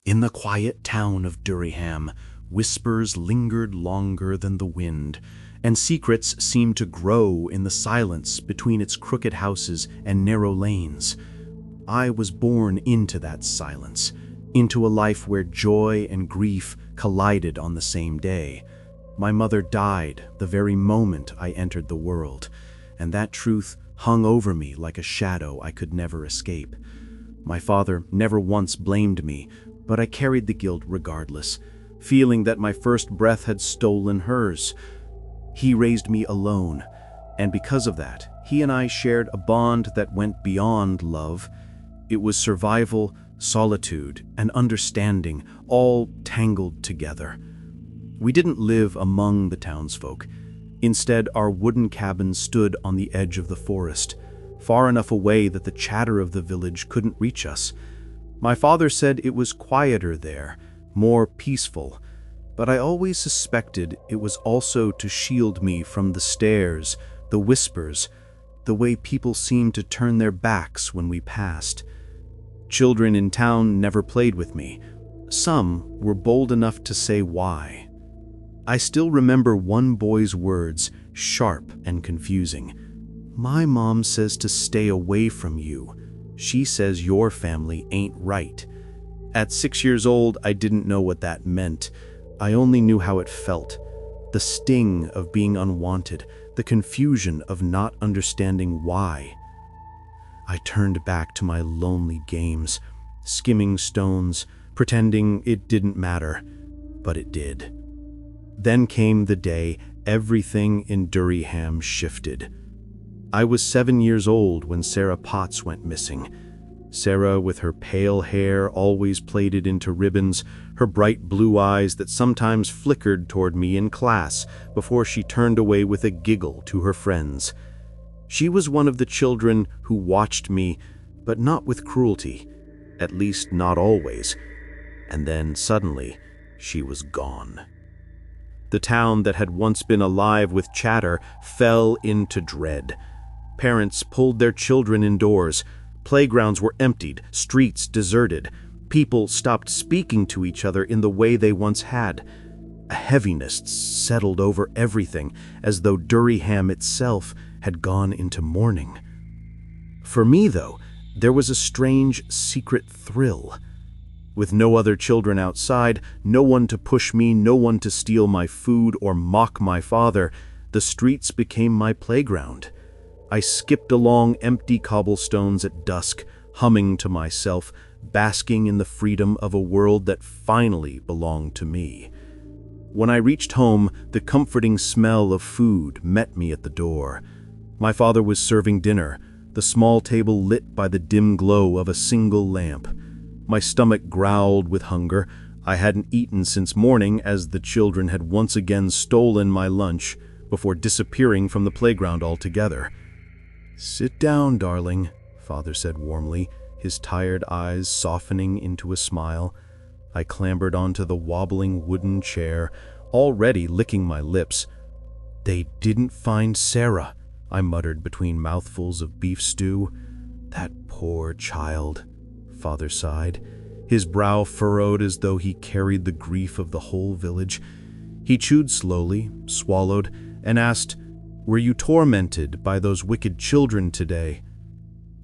In the quiet town of Dureyham, whispers lingered longer than the wind, and secrets seemed to grow in the silence between its crooked houses and narrow lanes. I was born into that silence, into a life where joy and grief collided on the same day. My mother died the very moment I entered the world, and that truth hung over me like a shadow I could never escape. My father never once blamed me, but I carried the guilt regardless, feeling that my first breath had stolen hers. He raised me alone, and because of that, he and I shared a bond that went beyond love. It was survival, solitude, and understanding, all tangled together. We didn't live among the townsfolk. Instead, our wooden cabin stood on the edge of the forest, far enough away that the chatter of the village couldn't reach us. My father said it was quieter there, more peaceful, but I always suspected it was also to shield me from the stares, the whispers, the way people seemed to turn their backs when we passed. Children in town never played with me. Some were bold enough to say why. I still remember one boy's words, sharp and confusing. "My mom says to stay away from you. She says your family ain't right." At 6 years old, I didn't know what that meant. I only knew how it felt. The sting of being unwanted, the confusion of not understanding why. I turned back to my lonely games, skimming stones, pretending it didn't matter, but it did. Then came the day everything in Dureyham shifted. I was 7 years old when Sarah Potts went missing. Sarah, with her pale hair always plaited into ribbons, her bright blue eyes that sometimes flickered toward me in class before she turned away with a giggle to her friends. She was one of the children who watched me, but not with cruelty, at least not always. And then suddenly, she was gone. The town that had once been alive with chatter fell into dread. Parents pulled their children indoors. Playgrounds were emptied, streets deserted. People stopped speaking to each other in the way they once had. A heaviness settled over everything, as though Dureyham itself had gone into mourning. For me, though, there was a strange, secret thrill. With no other children outside, no one to push me, no one to steal my food or mock my father, the streets became my playground. I skipped along empty cobblestones at dusk, humming to myself, basking in the freedom of a world that finally belonged to me. When I reached home, the comforting smell of food met me at the door. My father was serving dinner, the small table lit by the dim glow of a single lamp. My stomach growled with hunger. I hadn't eaten since morning, as the children had once again stolen my lunch before disappearing from the playground altogether. "Sit down, darling," Father said warmly, his tired eyes softening into a smile. I clambered onto the wobbling wooden chair, already licking my lips. "They didn't find Sarah," I muttered between mouthfuls of beef stew. "That poor child," Father sighed, his brow furrowed as though he carried the grief of the whole village. He chewed slowly, swallowed, and asked, "Were you tormented by those wicked children today?"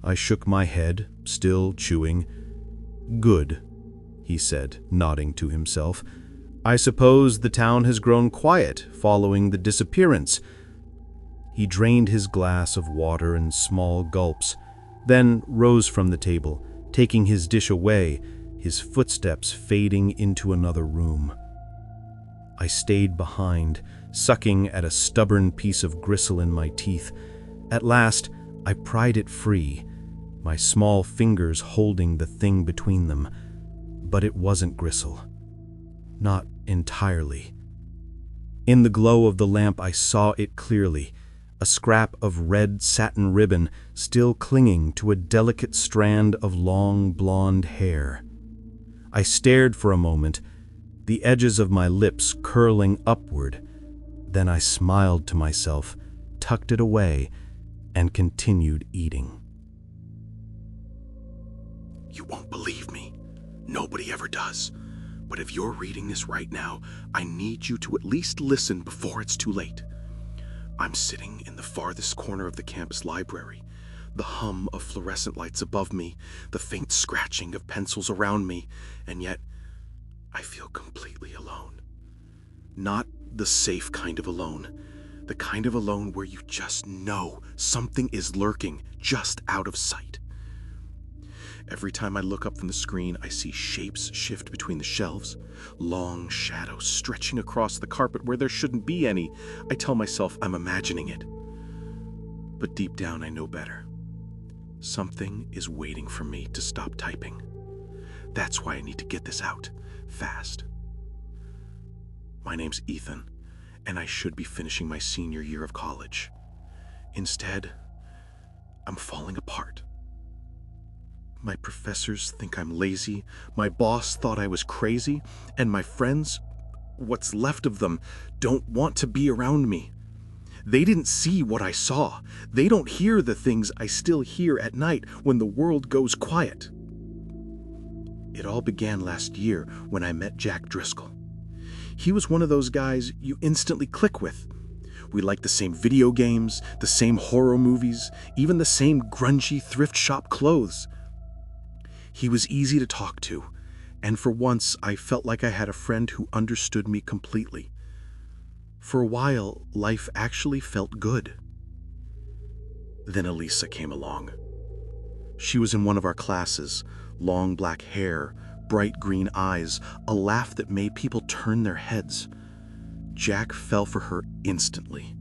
I shook my head, still chewing. "Good," he said, nodding to himself. "I suppose the town has grown quiet following the disappearance." He drained his glass of water in small gulps, then rose from the table, taking his dish away, his footsteps fading into another room. I stayed behind, sucking at a stubborn piece of gristle in my teeth. At last, I pried it free, my small fingers holding the thing between them. But it wasn't gristle. Not entirely. In the glow of the lamp, I saw it clearly, a scrap of red satin ribbon still clinging to a delicate strand of long blonde hair. I stared for a moment, the edges of my lips curling upward. Then I smiled to myself, tucked it away, and continued eating. "You won't believe me. Nobody ever does. But if you're reading this right now, I need you to at least listen before it's too late. I'm sitting in the farthest corner of the campus library. The hum of fluorescent lights above me, the faint scratching of pencils around me, and yet I feel completely alone. Not the safe kind of alone. The kind of alone where you just know something is lurking just out of sight. Every time I look up from the screen, I see shapes shift between the shelves, long shadows stretching across the carpet where there shouldn't be any. I tell myself I'm imagining it. But deep down I know better. Something is waiting for me to stop typing. That's why I need to get this out, fast. My name's Ethan, and I should be finishing my senior year of college. Instead, I'm falling apart. My professors think I'm lazy, my boss thought I was crazy, and my friends, what's left of them, don't want to be around me. They didn't see what I saw. They don't hear the things I still hear at night when the world goes quiet. It all began last year when I met Jack Driscoll. He was one of those guys you instantly click with. We liked the same video games, the same horror movies, even the same grungy thrift shop clothes. He was easy to talk to, and for once I felt like I had a friend who understood me completely. For a while, life actually felt good. Then Elisa came along. She was in one of our classes, long black hair, bright green eyes, a laugh that made people turn their heads. Jack fell for her instantly.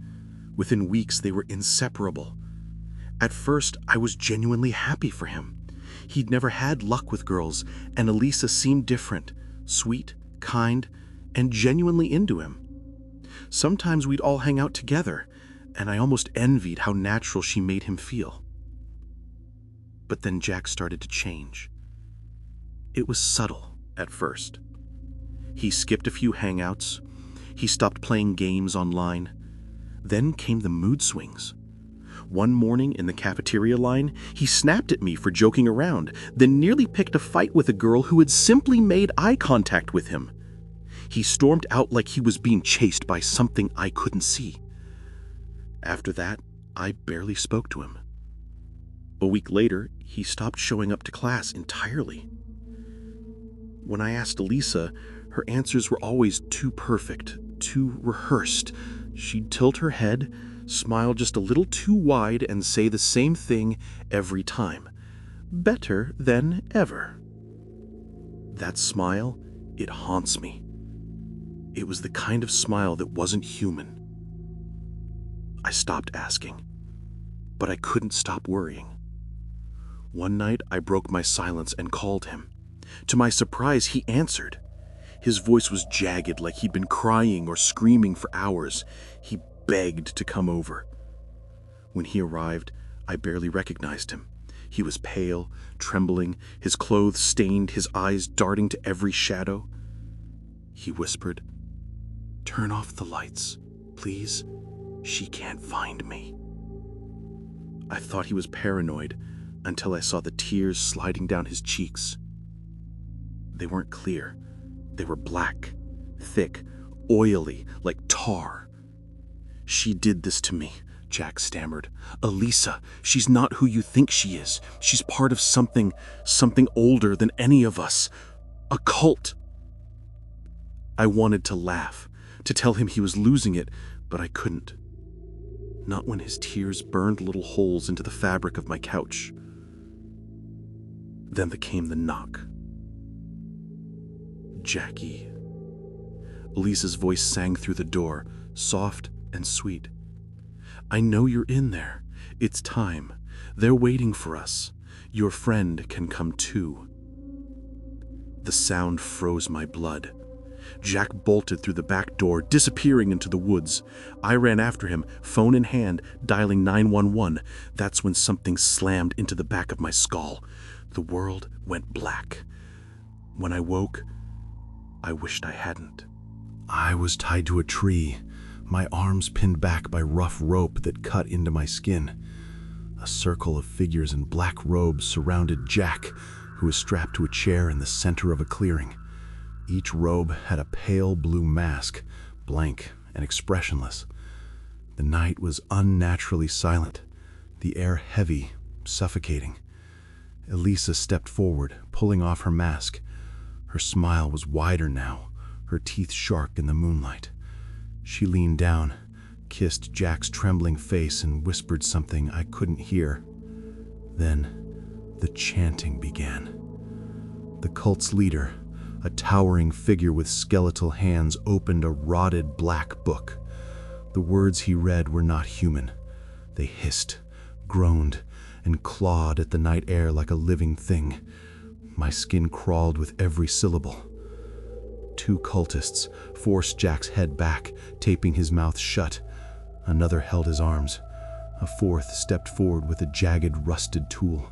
Within weeks, they were inseparable. At first, I was genuinely happy for him. He'd never had luck with girls, and Elisa seemed different, sweet, kind, and genuinely into him. Sometimes we'd all hang out together, and I almost envied how natural she made him feel. But then Jack started to change. It was subtle at first. He skipped a few hangouts. He stopped playing games online. Then came the mood swings. One morning in the cafeteria line, he snapped at me for joking around, then nearly picked a fight with a girl who had simply made eye contact with him. He stormed out like he was being chased by something I couldn't see. After that, I barely spoke to him. A week later, he stopped showing up to class entirely. When I asked Elisa, her answers were always too perfect, too rehearsed. She'd tilt her head, smile just a little too wide, and say the same thing every time. Better than ever. That smile, it haunts me. It was the kind of smile that wasn't human. I stopped asking, but I couldn't stop worrying. One night, I broke my silence and called him. To my surprise, he answered. His voice was jagged, like he'd been crying or screaming for hours. He begged to come over. When he arrived, I barely recognized him. He was pale, trembling, his clothes stained, his eyes darting to every shadow. He whispered, "Turn off the lights, please. She can't find me." I thought he was paranoid until I saw the tears sliding down his cheeks. They weren't clear. They were black, thick, oily, like tar. "She did this to me," Jack stammered. "Elisa, she's not who you think she is. She's part of something older than any of us. A cult." I wanted to laugh, to tell him he was losing it, but I couldn't. Not when his tears burned little holes into the fabric of my couch. Then came the knock. "Jackie." Elisa's voice sang through the door, soft and sweet. "I know you're in there. It's time. They're waiting for us. Your friend can come too." The sound froze my blood. Jack bolted through the back door, disappearing into the woods. I ran after him, phone in hand, dialing 911. That's when something slammed into the back of my skull. The world went black. When I woke, I wished I hadn't. I was tied to a tree, my arms pinned back by rough rope that cut into my skin. A circle of figures in black robes surrounded Jack, who was strapped to a chair in the center of a clearing. Each robe had a pale blue mask, blank and expressionless. The night was unnaturally silent, the air heavy, suffocating. Elisa stepped forward, pulling off her mask. Her smile was wider now, her teeth sharp in the moonlight. She leaned down, kissed Jack's trembling face, and whispered something I couldn't hear. Then the chanting began. The cult's leader, a towering figure with skeletal hands, opened a rotted black book. The words he read were not human. They hissed, groaned, and clawed at the night air like a living thing. My skin crawled with every syllable. Two cultists forced Jack's head back, taping his mouth shut. Another held his arms. A fourth stepped forward with a jagged, rusted tool.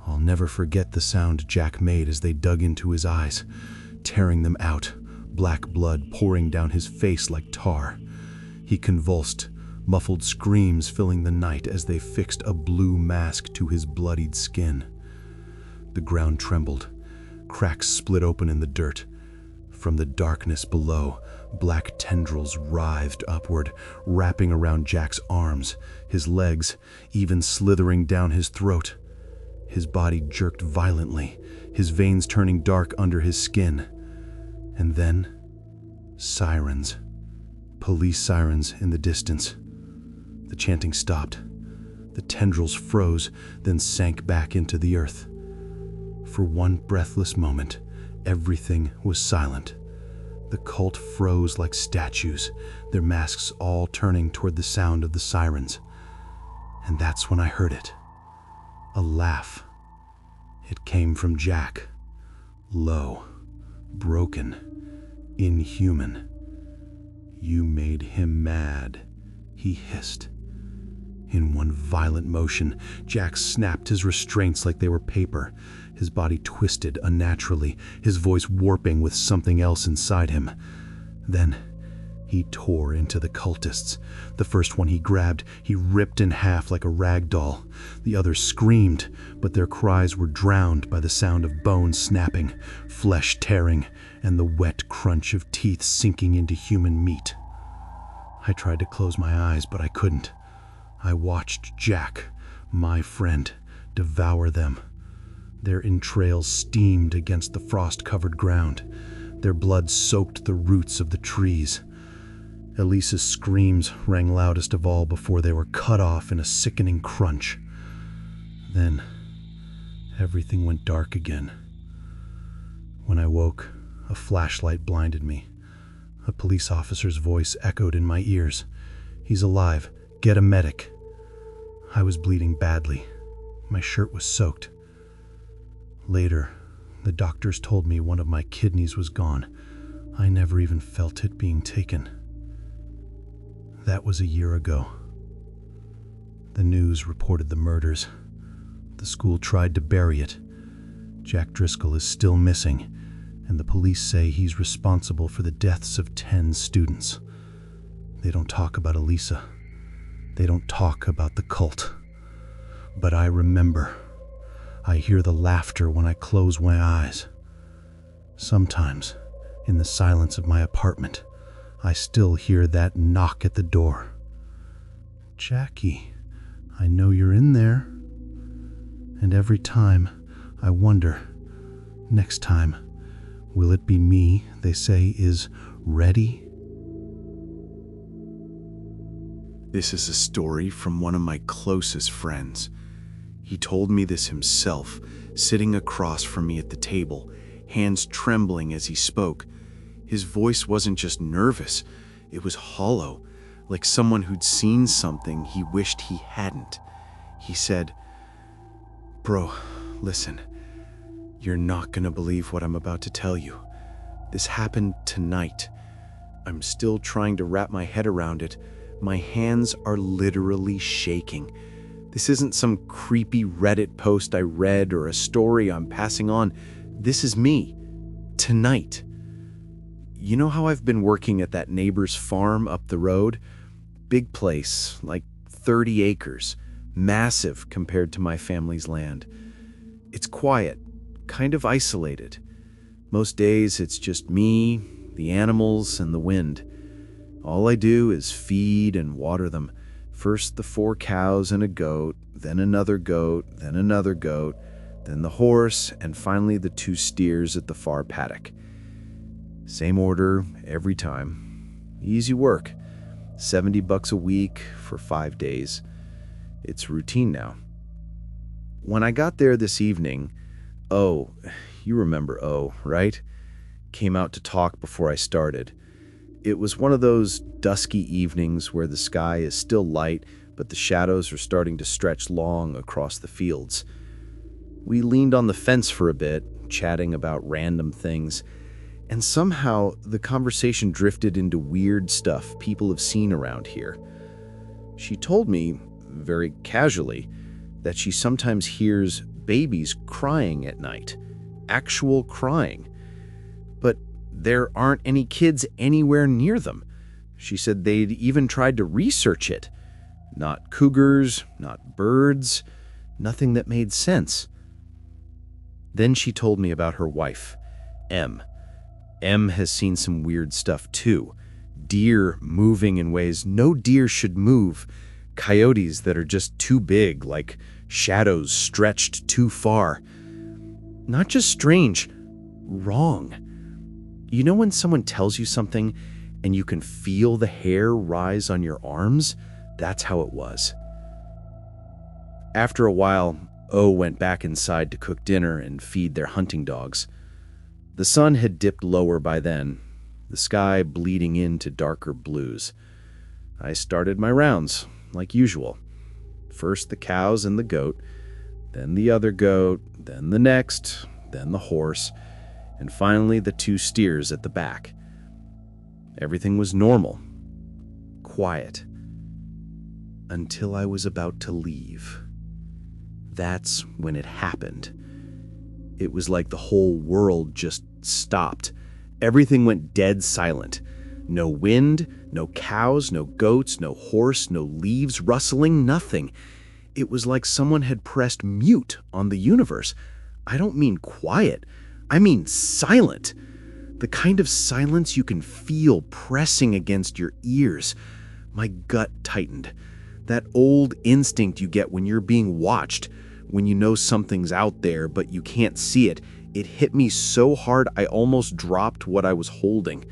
I'll never forget the sound Jack made as they dug into his eyes, tearing them out, black blood pouring down his face like tar. He convulsed, muffled screams filling the night as they fixed a blue mask to his bloodied skin. The ground trembled. Cracks split open in the dirt. From the darkness below, black tendrils writhed upward, wrapping around Jack's arms, his legs, even slithering down his throat. His body jerked violently, his veins turning dark under his skin. And then, sirens. Police sirens in the distance. The chanting stopped. The tendrils froze, then sank back into the earth. For one breathless moment, everything was silent. The cult froze like statues, their masks all turning toward the sound of the sirens. And that's when I heard it. A laugh. It came from Jack. Low, broken, inhuman. "You made him mad," he hissed. In one violent motion, Jack snapped his restraints like they were paper. His body twisted unnaturally, his voice warping with something else inside him. Then he tore into the cultists. The first one he grabbed, he ripped in half like a rag doll. The others screamed, but their cries were drowned by the sound of bones snapping, flesh tearing, and the wet crunch of teeth sinking into human meat. I tried to close my eyes, but I couldn't. I watched Jack, my friend, devour them. Their entrails steamed against the frost-covered ground. Their blood soaked the roots of the trees. Elisa's screams rang loudest of all before they were cut off in a sickening crunch. Then, everything went dark again. When I woke, a flashlight blinded me. A police officer's voice echoed in my ears. "He's alive. Get a medic." I was bleeding badly. My shirt was soaked. Later, the doctors told me one of my kidneys was gone. I never even felt it being taken. That was a year ago. The news reported the murders. The school tried to bury it. Jack Driscoll is still missing, and the police say he's responsible for the deaths of 10 students. They don't talk about Elisa. They don't talk about the cult. But I remember. I hear the laughter when I close my eyes. Sometimes, in the silence of my apartment, I still hear that knock at the door. "Jackie, I know you're in there." And every time, I wonder, next time, will it be me they say is ready? This is a story from one of my closest friends. He told me this himself, sitting across from me at the table, hands trembling as he spoke. His voice wasn't just nervous, it was hollow, like someone who'd seen something he wished he hadn't. He said, "Bro, listen, you're not gonna believe what I'm about to tell you. This happened tonight. I'm still trying to wrap my head around it. My hands are literally shaking. This isn't some creepy Reddit post I read or a story I'm passing on. This is me, tonight. You know how I've been working at that neighbor's farm up the road? Big place, like 30 acres, massive compared to my family's land. It's quiet, kind of isolated. Most days it's just me, the animals, and the wind. All I do is feed and water them. First the 4 cows and a goat, then another goat, then another goat, then the horse, and finally the 2 steers at the far paddock. Same order every time. Easy work. $70 a week for 5 days. It's routine now. When I got there this evening, O, you remember O, right? Came out to talk before I started. It was one of those dusky evenings where the sky is still light, but the shadows are starting to stretch long across the fields. We leaned on the fence for a bit, chatting about random things, and somehow the conversation drifted into weird stuff people have seen around here. She told me, very casually, that she sometimes hears babies crying at night. Actual crying. But there aren't any kids anywhere near them. She said they'd even tried to research it. Not cougars, not birds, nothing that made sense. Then she told me about her wife, M. M has seen some weird stuff too. Deer moving in ways no deer should move. Coyotes that are just too big, like shadows stretched too far. Not just strange, wrong. You know when someone tells you something and you can feel the hair rise on your arms? That's how it was. After a while, O went back inside to cook dinner and feed their hunting dogs. The sun had dipped lower by then, the sky bleeding into darker blues. I started my rounds, like usual. First the cows and the goat, then the other goat, then the next, then the horse, and finally the 2 steers at the back. Everything was normal, quiet, until I was about to leave. That's when it happened. It was like the whole world just stopped. Everything went dead silent. No wind, no cows, no goats, no horse, no leaves rustling, nothing. It was like someone had pressed mute on the universe. I don't mean quiet. I mean silent. The kind of silence you can feel pressing against your ears. My gut tightened. That old instinct you get when you're being watched, when you know something's out there but you can't see it. It hit me so hard I almost dropped what I was holding.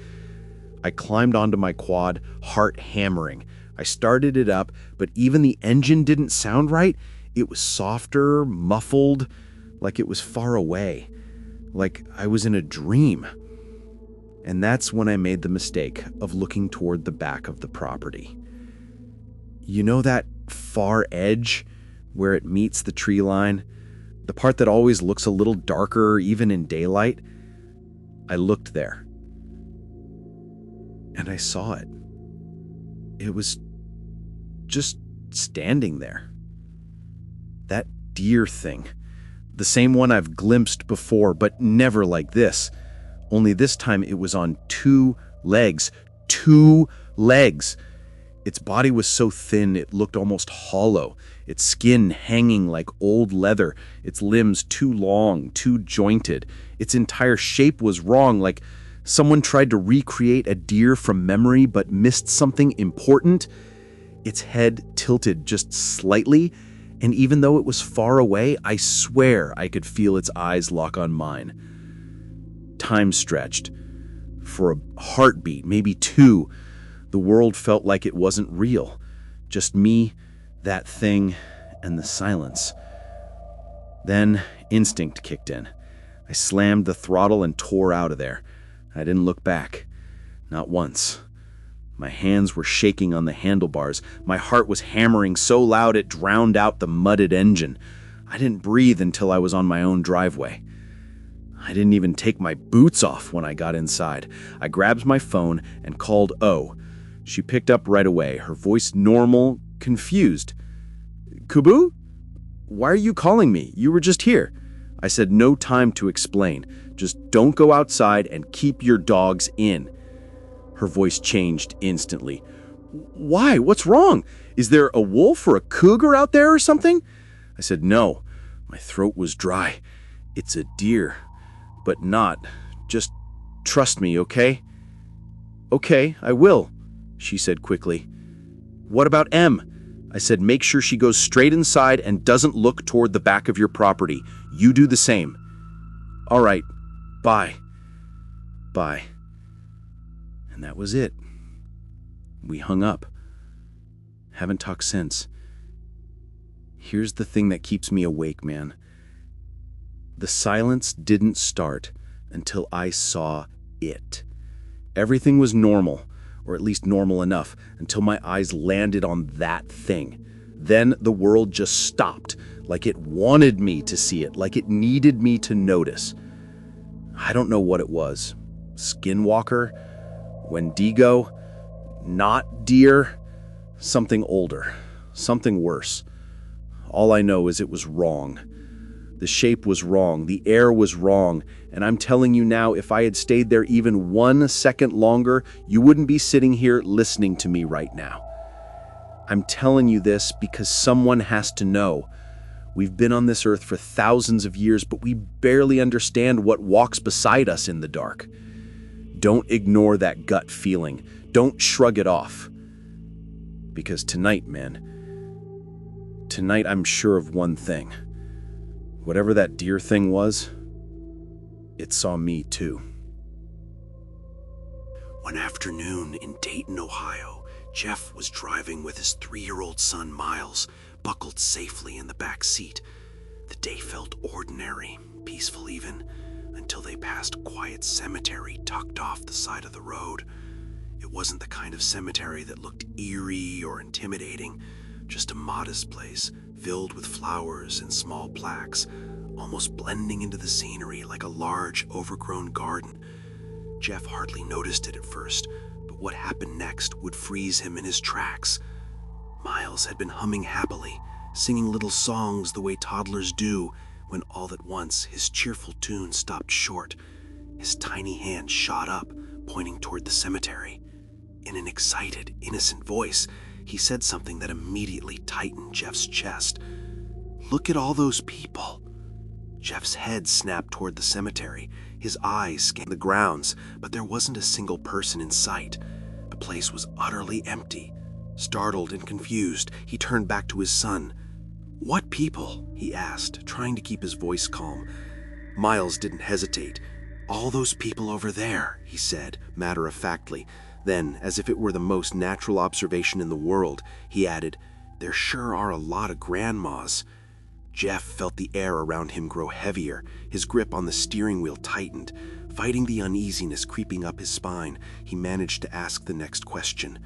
I climbed onto my quad, heart hammering. I started it up, but even the engine didn't sound right. It was softer, muffled, like it was far away, like I was in a dream. And that's when I made the mistake of looking toward the back of the property. You know that far edge where it meets the tree line? The part that always looks a little darker even in daylight? I looked there. And I saw it. It was just standing there. That deer thing. The same one I've glimpsed before, but never like this. Only this time it was on 2 legs. 2 legs! Its body was so thin it looked almost hollow, its skin hanging like old leather, its limbs too long, too jointed. Its entire shape was wrong, like someone tried to recreate a deer from memory but missed something important. Its head tilted just slightly, and even though it was far away, I swear I could feel its eyes lock on mine. Time stretched. For a heartbeat, maybe 2, the world felt like it wasn't real. Just me, that thing, and the silence. Then instinct kicked in. I slammed the throttle and tore out of there. I didn't look back. Not once. My hands were shaking on the handlebars. My heart was hammering so loud it drowned out the mudded engine. I didn't breathe until I was on my own driveway. I didn't even take my boots off when I got inside. I grabbed my phone and called O. She picked up right away, her voice normal, confused. "Kubu? Why are you calling me? You were just here." I said no time to explain. Just don't go outside and keep your dogs in. Her voice changed instantly. "Why? What's wrong? Is there a wolf or a cougar out there or something?" I said no. My throat was dry. It's a deer, but not. Just trust me, okay? Okay, I will, she said quickly. What about M? I said make sure she goes straight inside and doesn't look toward the back of your property. You do the same. All right, bye. Bye. And that was it. We hung up. Haven't talked since. Here's the thing that keeps me awake, man. The silence didn't start until I saw it. Everything was normal, or at least normal enough, until my eyes landed on that thing. Then the world just stopped, like it wanted me to see it, like it needed me to notice. I don't know what it was. Skinwalker? Wendigo? Not deer? Something older. Something worse. All I know is it was wrong. The shape was wrong, the air was wrong, and I'm telling you now, if I had stayed there even 1 second longer, you wouldn't be sitting here listening to me right now. I'm telling you this because someone has to know. We've been on this earth for thousands of years, but we barely understand what walks beside us in the dark. Don't ignore that gut feeling. Don't shrug it off. Because tonight, man, tonight I'm sure of one thing. Whatever that deer thing was, it saw me too. One afternoon in Dayton, Ohio, Jeff was driving with his 3-year-old son, Miles, buckled safely in the back seat. The day felt ordinary, peaceful even, until they passed a quiet cemetery tucked off the side of the road. It wasn't the kind of cemetery that looked eerie or intimidating, just a modest place filled with flowers and small plaques, almost blending into the scenery like a large, overgrown garden. Jeff hardly noticed it at first, but what happened next would freeze him in his tracks. Miles had been humming happily, singing little songs the way toddlers do, when all at once his cheerful tune stopped short. His tiny hand shot up, pointing toward the cemetery. In an excited, innocent voice, he said something that immediately tightened Jeff's chest. "Look at all those people." Jeff's head snapped toward the cemetery. His eyes scanned the grounds, but there wasn't a single person in sight. The place was utterly empty. Startled and confused, he turned back to his son. "What people?" he asked, trying to keep his voice calm. Miles didn't hesitate. "All those people over there," he said, matter-of-factly. Then, as if it were the most natural observation in the world, he added, "There sure are a lot of grandmas." Jeff felt the air around him grow heavier. His grip on the steering wheel tightened. Fighting the uneasiness creeping up his spine, he managed to ask the next question.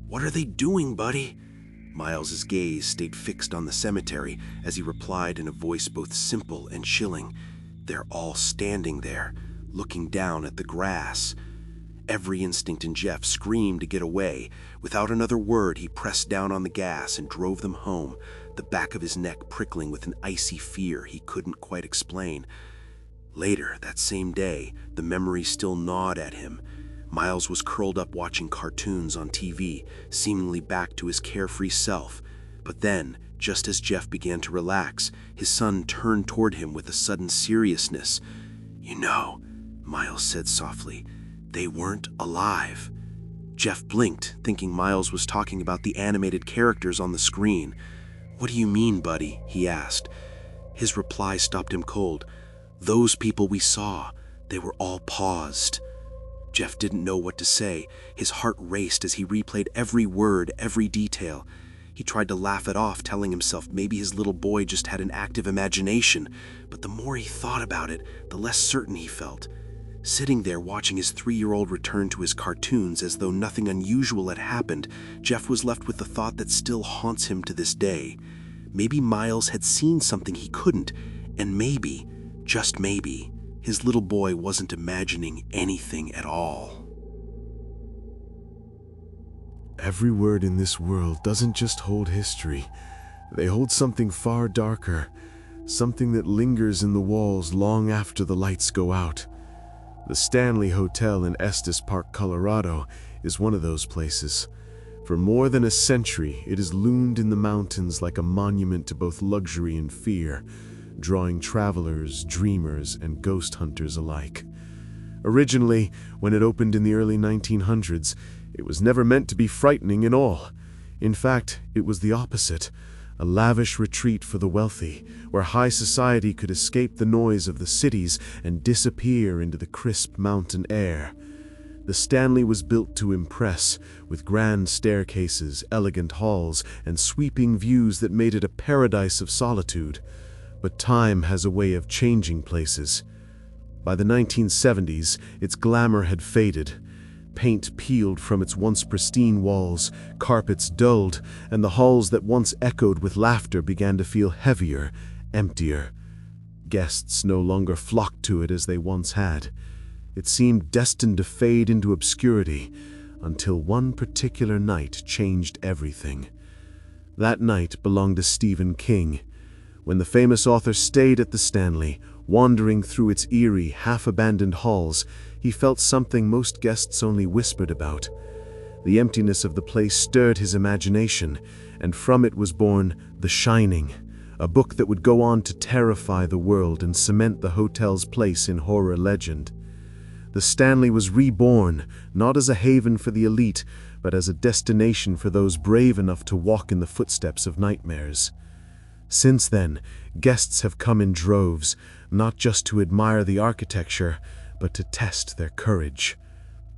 "What are they doing, buddy?" Miles's gaze stayed fixed on the cemetery as he replied in a voice both simple and chilling. "They're all standing there, looking down at the grass." Every instinct in Jeff screamed to get away. Without another word, he pressed down on the gas and drove them home, the back of his neck prickling with an icy fear he couldn't quite explain. Later, that same day, the memory still gnawed at him. Miles was curled up watching cartoons on TV, seemingly back to his carefree self. But then, just as Jeff began to relax, his son turned toward him with a sudden seriousness. "You know," Miles said softly, "they weren't alive." Jeff blinked, thinking Miles was talking about the animated characters on the screen. "What do you mean, buddy?" he asked. His reply stopped him cold. "Those people we saw, they were all paused." Jeff didn't know what to say. His heart raced as he replayed every word, every detail. He tried to laugh it off, telling himself maybe his little boy just had an active imagination, but the more he thought about it, the less certain he felt. Sitting there watching his 3-year-old return to his cartoons as though nothing unusual had happened, Jeff was left with the thought that still haunts him to this day. Maybe Miles had seen something he couldn't, and maybe, just maybe, his little boy wasn't imagining anything at all. Every word in this world doesn't just hold history. They hold something far darker, something that lingers in the walls long after the lights go out. The Stanley Hotel in Estes Park, Colorado, is one of those places. For more than a century, it has loomed in the mountains like a monument to both luxury and fear. drawing travelers, dreamers, and ghost hunters alike. Originally, when it opened in the early 1900s, it was never meant to be frightening at all. In fact, it was the opposite, a lavish retreat for the wealthy, where high society could escape the noise of the cities and disappear into the crisp mountain air. The Stanley was built to impress, with grand staircases, elegant halls, and sweeping views that made it a paradise of solitude. But time has a way of changing places. By the 1970s, its glamour had faded. Paint peeled from its once pristine walls, carpets dulled, and the halls that once echoed with laughter began to feel heavier, emptier. Guests no longer flocked to it as they once had. It seemed destined to fade into obscurity, until one particular night changed everything. That night belonged to Stephen King. When the famous author stayed at the Stanley, wandering through its eerie, half-abandoned halls, he felt something most guests only whispered about. The emptiness of the place stirred his imagination, and from it was born The Shining, a book that would go on to terrify the world and cement the hotel's place in horror legend. The Stanley was reborn, not as a haven for the elite, but as a destination for those brave enough to walk in the footsteps of nightmares. Since then, guests have come in droves, not just to admire the architecture, but to test their courage.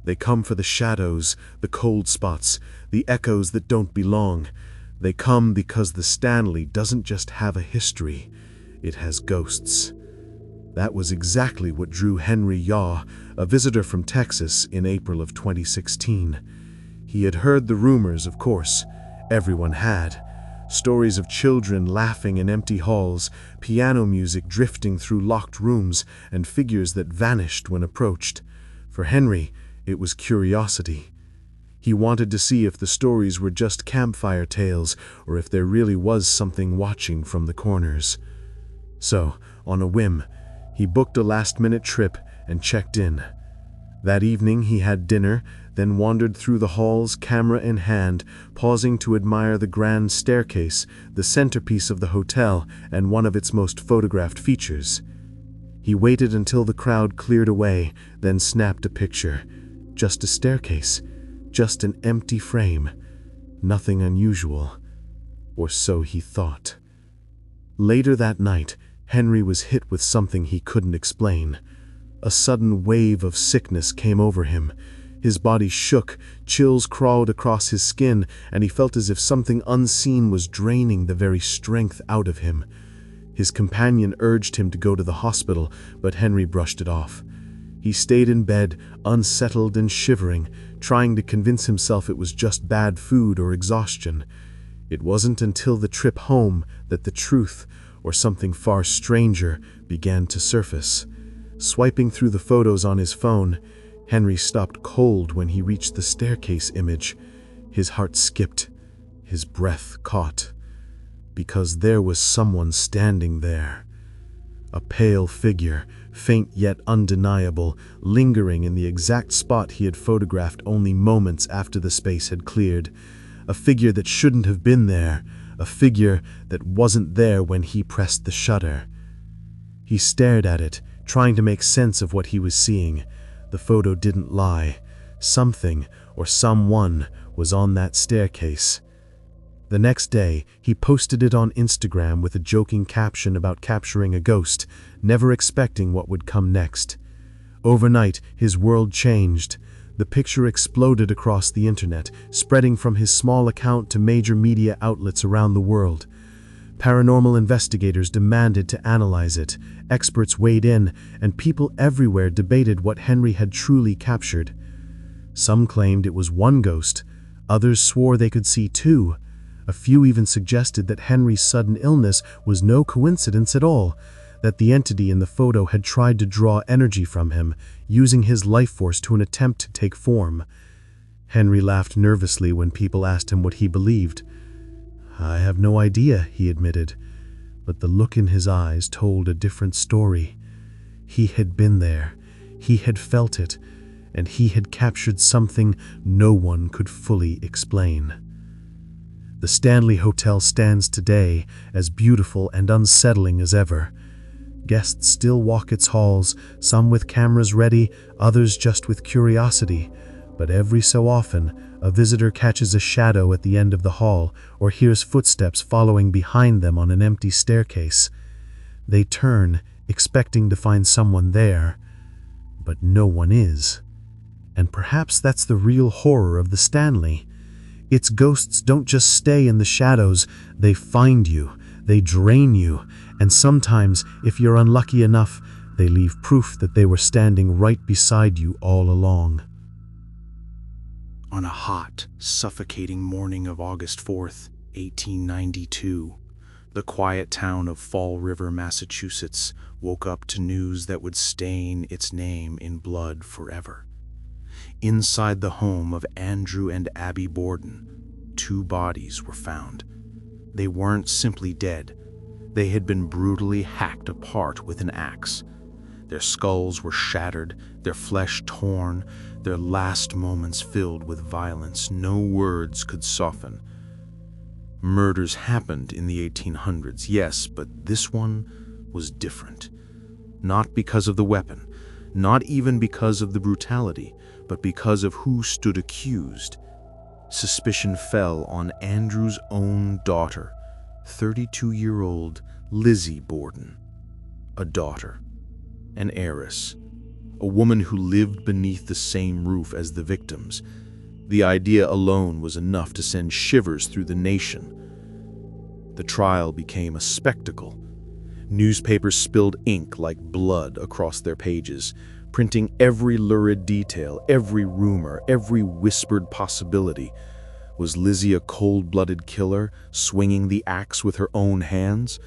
They come for the shadows, the cold spots, the echoes that don't belong. They come because the Stanley doesn't just have a history, it has ghosts. That was exactly what drew Henry Yaw, a visitor from Texas, in April of 2016. He had heard the rumors, of course. Everyone had. Stories of children laughing in empty halls, piano music drifting through locked rooms, and figures that vanished when approached. For Henry, it was curiosity. He wanted to see if the stories were just campfire tales or if there really was something watching from the corners. So, on a whim, he booked a last-minute trip and checked in. That evening he had dinner, then wandered through the halls, camera in hand, pausing to admire the grand staircase, the centerpiece of the hotel and one of its most photographed features. He waited until the crowd cleared away, then snapped a picture. Just a staircase, just an empty frame. Nothing unusual. Or so he thought. Later that night, Henry was hit with something he couldn't explain. A sudden wave of sickness came over him. His body shook, chills crawled across his skin, and he felt as if something unseen was draining the very strength out of him. His companion urged him to go to the hospital, but Henry brushed it off. He stayed in bed, unsettled and shivering, trying to convince himself it was just bad food or exhaustion. It wasn't until the trip home that the truth, or something far stranger, began to surface. Swiping through the photos on his phone, Henry stopped cold when he reached the staircase image. His heart skipped, his breath caught, because there was someone standing there. A pale figure, faint yet undeniable, lingering in the exact spot he had photographed only moments after the space had cleared. A figure that shouldn't have been there, a figure that wasn't there when he pressed the shutter. He stared at it, trying to make sense of what he was seeing. The photo didn't lie. Something, or someone, was on that staircase. The next day, he posted it on Instagram with a joking caption about capturing a ghost, never expecting what would come next. Overnight, his world changed. The picture exploded across the internet, spreading from his small account to major media outlets around the world. Paranormal investigators demanded to analyze it, experts weighed in, and people everywhere debated what Henry had truly captured. Some claimed it was one ghost, others swore they could see two. A few even suggested that Henry's sudden illness was no coincidence at all, that the entity in the photo had tried to draw energy from him, using his life force to an attempt to take form. Henry laughed nervously when people asked him what he believed. "I have no idea," he admitted, but the look in his eyes told a different story. He had been there, he had felt it, and he had captured something no one could fully explain. The Stanley Hotel stands today as beautiful and unsettling as ever. Guests still walk its halls, some with cameras ready, others just with curiosity. But every so often, a visitor catches a shadow at the end of the hall or hears footsteps following behind them on an empty staircase. They turn, expecting to find someone there, but no one is. And perhaps that's the real horror of the Stanley. Its ghosts don't just stay in the shadows, they find you, they drain you, and sometimes, if you're unlucky enough, they leave proof that they were standing right beside you all along. On a hot, suffocating morning of August 4th, 1892, the quiet town of Fall River, Massachusetts, woke up to news that would stain its name in blood forever. Inside the home of Andrew and Abby Borden, 2 bodies were found. They weren't simply dead. They had been brutally hacked apart with an axe. Their skulls were shattered, their flesh torn, their last moments filled with violence no words could soften. Murders happened in the 1800s, yes, but this one was different. Not because of the weapon, not even because of the brutality, but because of who stood accused. Suspicion fell on Andrew's own daughter, 32-year-old Lizzie Borden. A daughter, an heiress, a woman who lived beneath the same roof as the victims. The idea alone was enough to send shivers through the nation. The trial became a spectacle. Newspapers spilled ink like blood across their pages, printing every lurid detail, every rumor, every whispered possibility. Was Lizzie a cold-blooded killer, swinging the axe with her own hands?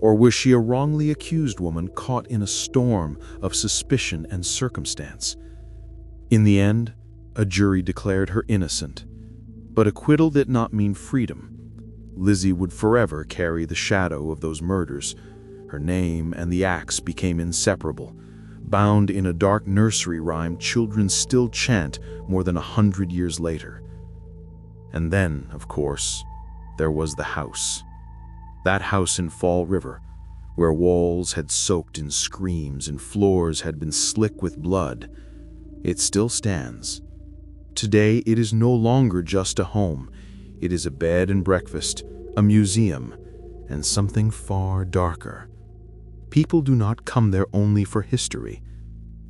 Or was she a wrongly accused woman caught in a storm of suspicion and circumstance? In the end, a jury declared her innocent. But acquittal did not mean freedom. Lizzie would forever carry the shadow of those murders. Her name and the axe became inseparable. Bound in a dark nursery rhyme children still chant more than 100 years later. And then, of course, there was the house. That house in Fall River, where walls had soaked in screams and floors had been slick with blood. It still stands. Today it is no longer just a home. It is a bed and breakfast, a museum, and something far darker. People do not come there only for history.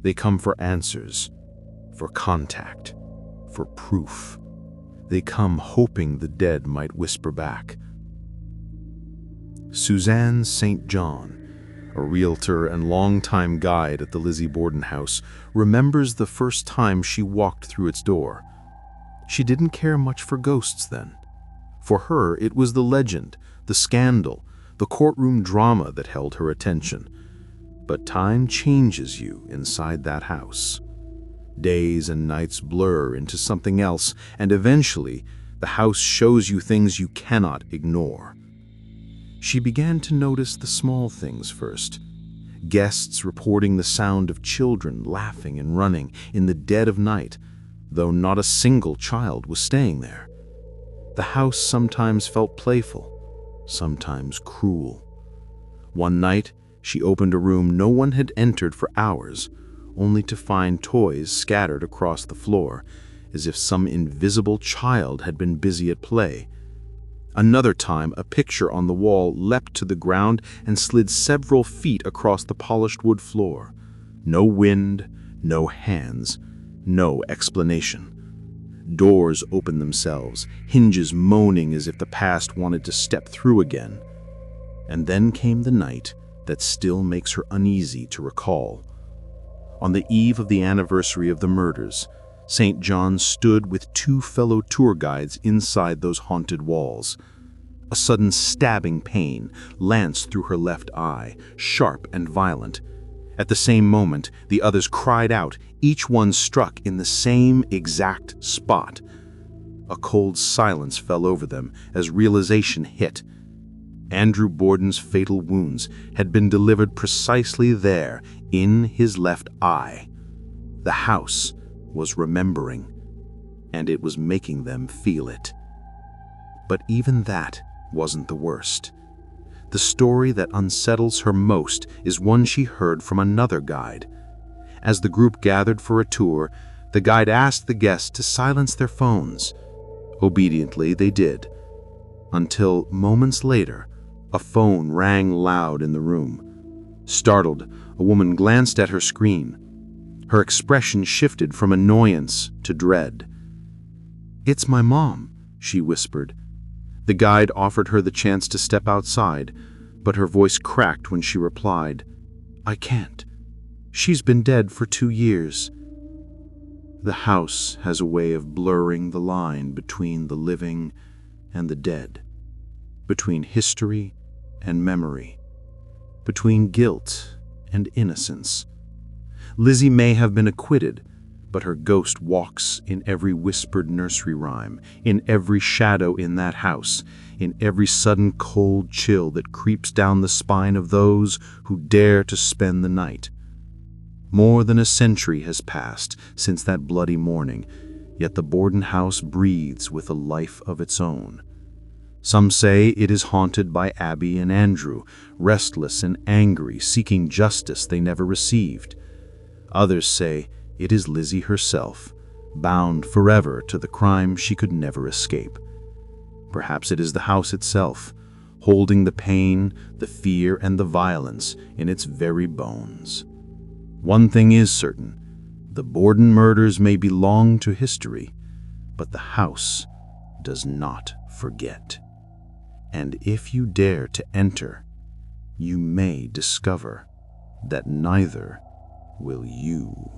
They come for answers, for contact, for proof. They come hoping the dead might whisper back. Suzanne St. John, a realtor and longtime guide at the Lizzie Borden house, remembers the first time she walked through its door. She didn't care much for ghosts then. For her, it was the legend, the scandal, the courtroom drama that held her attention. But time changes you inside that house. Days and nights blur into something else, and eventually, the house shows you things you cannot ignore. She began to notice the small things first. Guests reporting the sound of children laughing and running in the dead of night, though not a single child was staying there. The house sometimes felt playful, sometimes cruel. One night, she opened a room no one had entered for hours, only to find toys scattered across the floor, as if some invisible child had been busy at play. Another time, a picture on the wall leapt to the ground and slid several feet across the polished wood floor. No wind, no hands, no explanation. Doors opened themselves, hinges moaning as if the past wanted to step through again. And then came the night that still makes her uneasy to recall. On the eve of the anniversary of the murders, St. John stood with 2 fellow tour guides inside those haunted walls. A sudden stabbing pain lanced through her left eye, sharp and violent. At the same moment, the others cried out, each one struck in the same exact spot. A cold silence fell over them as realization hit. Andrew Borden's fatal wounds had been delivered precisely there, in his left eye. The house was remembering, and it was making them feel it. But even that wasn't the worst. The story that unsettles her most is one she heard from another guide. As the group gathered for a tour, the guide asked the guests to silence their phones. Obediently, they did, until moments later, a phone rang loud in the room. Startled, a woman glanced at her screen. Her expression shifted from annoyance to dread. "It's my mom," she whispered. The guide offered her the chance to step outside, but her voice cracked when she replied, "I can't. She's been dead for 2 years." The house has a way of blurring the line between the living and the dead, between history and memory, between guilt and innocence. Lizzie may have been acquitted, but her ghost walks in every whispered nursery rhyme, in every shadow in that house, in every sudden cold chill that creeps down the spine of those who dare to spend the night. More than a century has passed since that bloody morning, yet the Borden house breathes with a life of its own. Some say it is haunted by Abby and Andrew, restless and angry, seeking justice they never received. Others say it is Lizzie herself, bound forever to the crime she could never escape. Perhaps it is the house itself, holding the pain, the fear, and the violence in its very bones. One thing is certain: the Borden murders may belong to history, but the house does not forget. And if you dare to enter, you may discover that neither will you.